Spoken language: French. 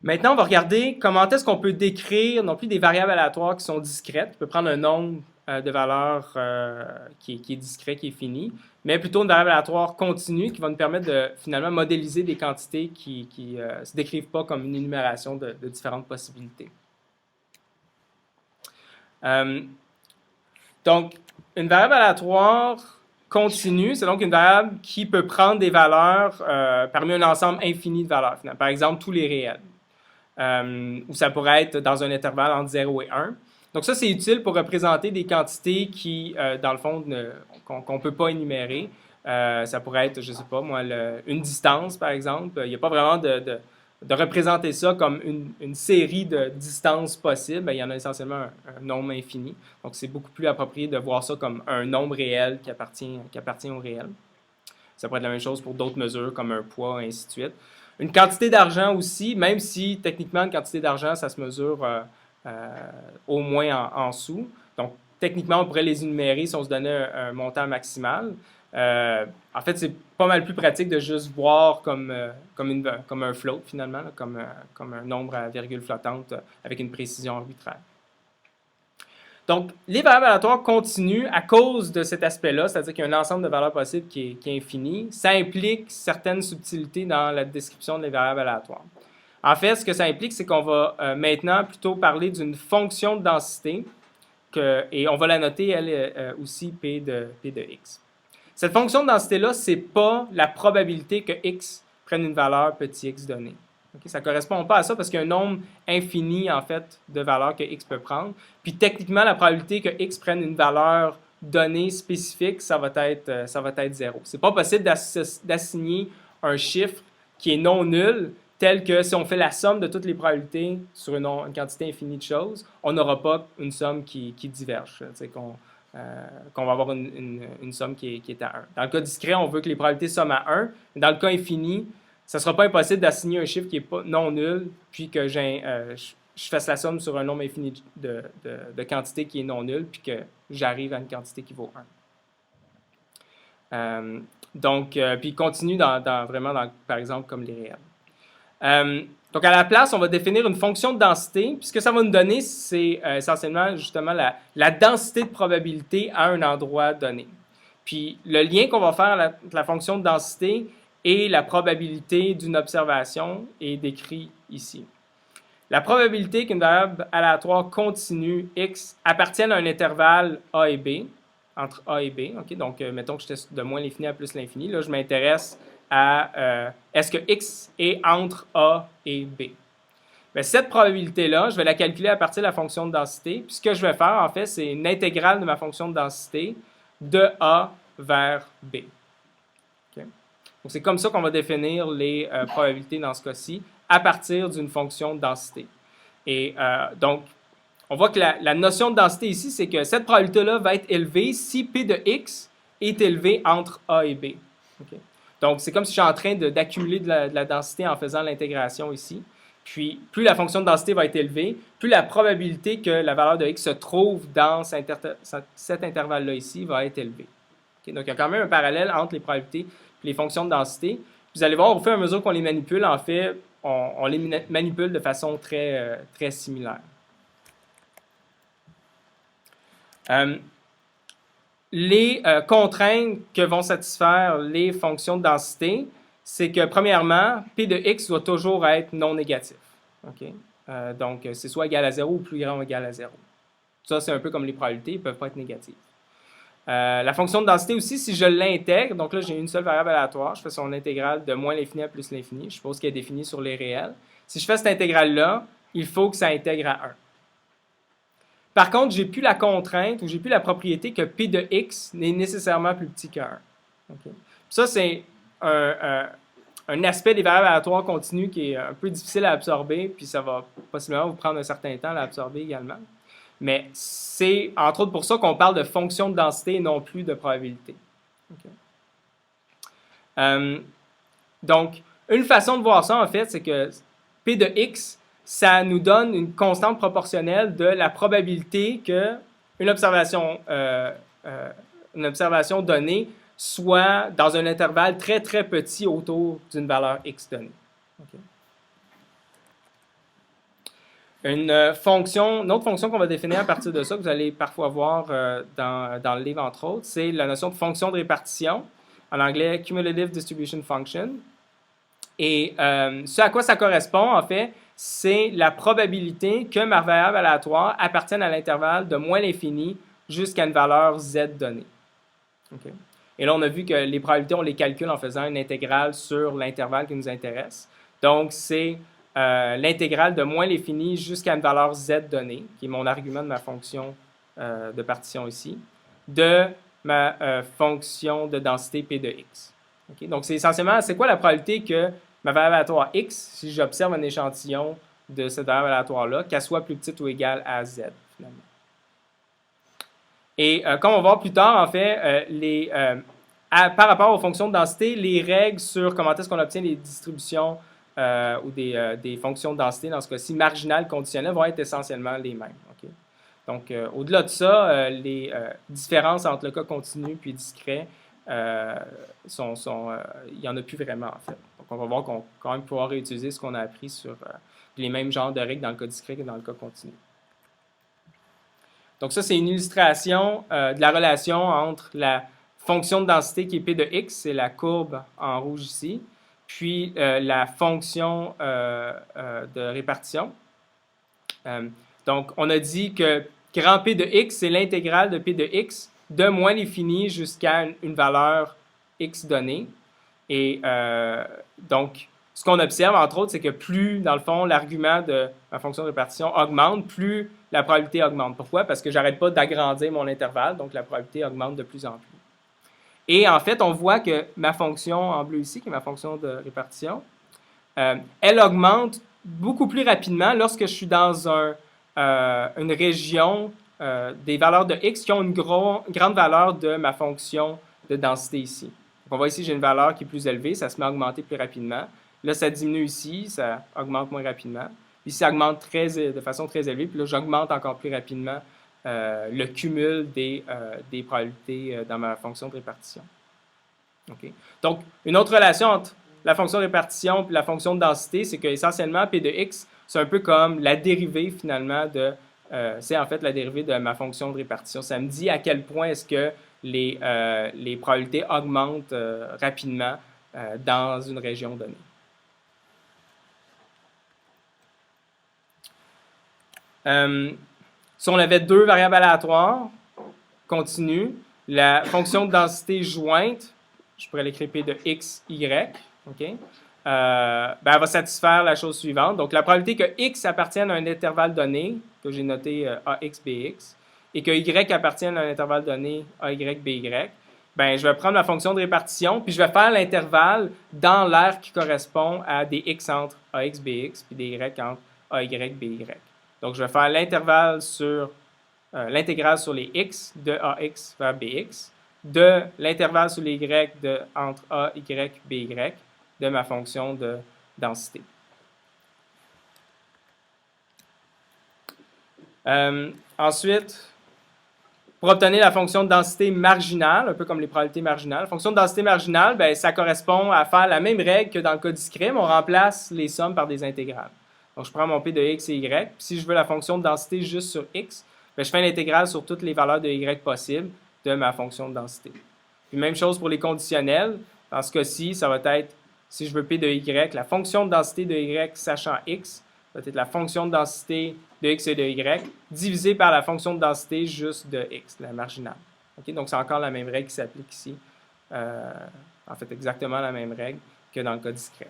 Maintenant, on va regarder comment est-ce qu'on peut décrire non plus des variables aléatoires qui sont discrètes. On peut prendre un nombre de valeurs qui est discret, qui est fini, mais plutôt une variable aléatoire continue qui va nous permettre de finalement modéliser des quantités qui ne se décrivent pas comme une énumération de différentes possibilités. Euh, donc, une variable aléatoire continue, c'est donc une variable qui peut prendre des valeurs parmi un ensemble infini de valeurs. Par exemple, tous les réels. Ou ça pourrait être dans un intervalle entre 0 et 1. Donc ça, c'est utile pour représenter des quantités qui, dans le fond, qu'on ne peut pas énumérer. Ça pourrait être, je ne sais pas, moi, une distance, par exemple. Il n'y a pas vraiment de représenter ça comme une série de distances possibles. Bien, il y en a essentiellement un nombre infini. Donc c'est beaucoup plus approprié de voir ça comme un nombre réel qui appartient au réel. Ça pourrait être la même chose pour d'autres mesures comme un poids, et ainsi de suite. Une quantité d'argent aussi, même si techniquement une quantité d'argent, ça se mesure au moins en sous. Donc techniquement, on pourrait les énumérer si on se donnait un montant maximal. En fait, c'est pas mal plus pratique de juste voir comme un float finalement, là, comme un nombre à virgule flottante avec une précision arbitraire. Donc, les variables aléatoires continuent à cause de cet aspect-là, c'est-à-dire qu'il y a un ensemble de valeurs possibles qui est infini. Ça implique certaines subtilités dans la description des variables aléatoires. En fait, ce que ça implique, c'est qu'on va maintenant plutôt parler d'une fonction de densité, et on va la noter, elle aussi, P de x. Cette fonction de densité-là, ce n'est pas la probabilité que x prenne une valeur petit x donnée. Okay? Ça ne correspond pas à ça parce qu'il y a un nombre infini, en fait, de valeurs que x peut prendre. Puis techniquement, la probabilité que x prenne une valeur donnée spécifique, ça va être 0. Ce n'est pas possible d'assigner un chiffre qui est non nul, tel que si on fait la somme de toutes les probabilités sur une quantité infinie de choses, on n'aura pas une somme qui diverge. Qu'on va avoir une somme qui est à 1. Dans le cas discret, on veut que les probabilités somment à 1. Mais dans le cas infini, ça ne sera pas impossible d'assigner un chiffre qui est pas non nul, puis que je fasse la somme sur un nombre infini de quantités qui est non nul, puis que j'arrive à une quantité qui vaut 1. Puis continue vraiment par exemple, comme les réels. Donc, à la place, on va définir une fonction de densité. Puis ce que ça va nous donner, c'est essentiellement justement la densité de probabilité à un endroit donné. Puis le lien qu'on va faire entre la fonction de densité et la probabilité d'une observation est décrit ici. La probabilité qu'une variable aléatoire continue x appartienne à un intervalle a et b, entre a et b. Okay? Donc, mettons que j'étais de moins l'infini à plus l'infini. Là, je m'intéresse à est-ce que x est entre a et b. Bien, cette probabilité-là, je vais la calculer à partir de la fonction de densité. Puis ce que je vais faire, en fait, c'est une intégrale de ma fonction de densité de a vers b. Okay? Donc, c'est comme ça qu'on va définir les probabilités dans ce cas-ci, à partir d'une fonction de densité. Et donc, on voit que la notion de densité ici, c'est que cette probabilité-là va être élevée si P de x est élevé entre A et B. Okay? Donc, c'est comme si je suis en train d'accumuler de la densité en faisant l'intégration ici. Puis, plus la fonction de densité va être élevée, plus la probabilité que la valeur de x se trouve dans cet intervalle-là ici va être élevée. Okay? Donc, il y a quand même un parallèle entre les probabilités et les fonctions de densité. Vous allez voir, au fur et à mesure qu'on les manipule, en fait, on les manipule de façon très, très similaire. Les contraintes que vont satisfaire les fonctions de densité, c'est que, premièrement, P de x doit toujours être non négatif. Okay? Donc, c'est soit égal à 0 ou plus grand ou égal à 0. Ça, c'est un peu comme les probabilités, ils ne peuvent pas être négatives. La fonction de densité aussi, si je l'intègre, donc là, j'ai une seule variable aléatoire, je fais son intégrale de moins l'infini à plus l'infini, je suppose qu'elle est définie sur les réels. Si je fais cette intégrale-là, il faut que ça intègre à 1. Par contre, j'ai plus la contrainte ou j'ai plus la propriété que P de x n'est nécessairement plus petit que 1. Okay? Ça, c'est un aspect des variables aléatoires continues qui est un peu difficile à absorber, puis ça va possiblement vous prendre un certain temps à l'absorber également. Mais c'est entre autres pour ça qu'on parle de fonction de densité et non plus de probabilité. Okay? Donc, une façon de voir ça, en fait, c'est que P de x, ça nous donne une constante proportionnelle de la probabilité qu'une observation donnée soit dans un intervalle très, très petit autour d'une valeur x donnée. Okay? Une autre fonction qu'on va définir à partir de ça, que vous allez parfois voir dans le livre, entre autres, c'est la notion de fonction de répartition, en anglais Cumulative Distribution Function. Et ce à quoi ça correspond, en fait, c'est la probabilité que ma variable aléatoire appartienne à l'intervalle de moins l'infini jusqu'à une valeur z donnée. Okay. Et là, on a vu que les probabilités, on les calcule en faisant une intégrale sur l'intervalle qui nous intéresse. Donc, c'est l'intégrale de moins l'infini jusqu'à une valeur z donnée, qui est mon argument de ma fonction de partition ici, de ma fonction de densité p de x. Okay? Donc, c'est essentiellement, c'est quoi la probabilité que ma variable aléatoire x, si j'observe un échantillon de cette variable aléatoire-là, qu'elle soit plus petite ou égale à z, finalement. Et comme on va voir plus tard, en fait, par rapport aux fonctions de densité, les règles sur comment est-ce qu'on obtient les distributions ou des fonctions de densité, dans ce cas-ci, marginales conditionnelles, vont être essentiellement les mêmes. Okay? Donc, au-delà de ça, les différences entre le cas continu puis discret, il n'y en a plus vraiment, en fait. Donc, on va voir qu'on va quand même pouvoir réutiliser ce qu'on a appris sur les mêmes genres de règles dans le cas discret que dans le cas continu. Donc, ça, c'est une illustration de la relation entre la fonction de densité qui est p de x, c'est la courbe en rouge ici, puis la fonction de répartition. Donc, on a dit que grand P de x, c'est l'intégrale de P de x de moins l'infini jusqu'à une valeur x donnée. Et donc, ce qu'on observe, entre autres, c'est que plus, dans le fond, l'argument de ma fonction de répartition augmente, plus la probabilité augmente. Pourquoi? Parce que je n'arrête pas d'agrandir mon intervalle, donc la probabilité augmente de plus en plus. Et en fait, on voit que ma fonction en bleu ici, qui est ma fonction de répartition, elle augmente beaucoup plus rapidement lorsque je suis dans une région des valeurs de x qui ont une grande valeur de ma fonction de densité ici. Donc on voit ici, j'ai une valeur qui est plus élevée, ça se met à augmenter plus rapidement. Là, ça diminue ici, ça augmente moins rapidement. Puis ça augmente de façon très élevée, puis là, j'augmente encore plus rapidement le cumul des probabilités dans ma fonction de répartition. Okay. Donc, une autre relation entre la fonction de répartition et la fonction de densité, c'est qu'essentiellement, P de x, c'est un peu comme la dérivée, finalement, c'est en fait la dérivée de ma fonction de répartition. Ça me dit à quel point est-ce que les probabilités augmentent rapidement dans une région donnée. Si on avait deux variables aléatoires continues, la fonction de densité jointe, je pourrais l'écrire P de x, y, okay? Elle va satisfaire la chose suivante. Donc, la probabilité que x appartienne à un intervalle donné, que j'ai noté ax, bx, et que y appartienne à un intervalle donné ay, by, je vais prendre ma fonction de répartition, puis je vais faire l'intervalle dans l'aire qui correspond à des x entre ax, bx, puis des y entre ay, by. Donc, je vais faire l'intervalle sur l'intégrale sur les x de ax vers bx, de l'intervalle sur les y entre a, y, by, de ma fonction de densité. Ensuite, pour obtenir la fonction de densité marginale, un peu comme les probabilités marginales, la fonction de densité marginale, ça correspond à faire la même règle que dans le cas discret, mais on remplace les sommes par des intégrales. Donc, je prends mon P de x et y, puis si je veux la fonction de densité juste sur x, je fais l'intégrale sur toutes les valeurs de y possibles de ma fonction de densité. Puis même chose pour les conditionnels. Dans ce cas-ci, ça va être, si je veux P de y, la fonction de densité de y sachant x, ça va être la fonction de densité de x et de y, divisée par la fonction de densité juste de x, la marginale. Okay? Donc, c'est encore la même règle qui s'applique ici. En fait, exactement la même règle que dans le cas discret.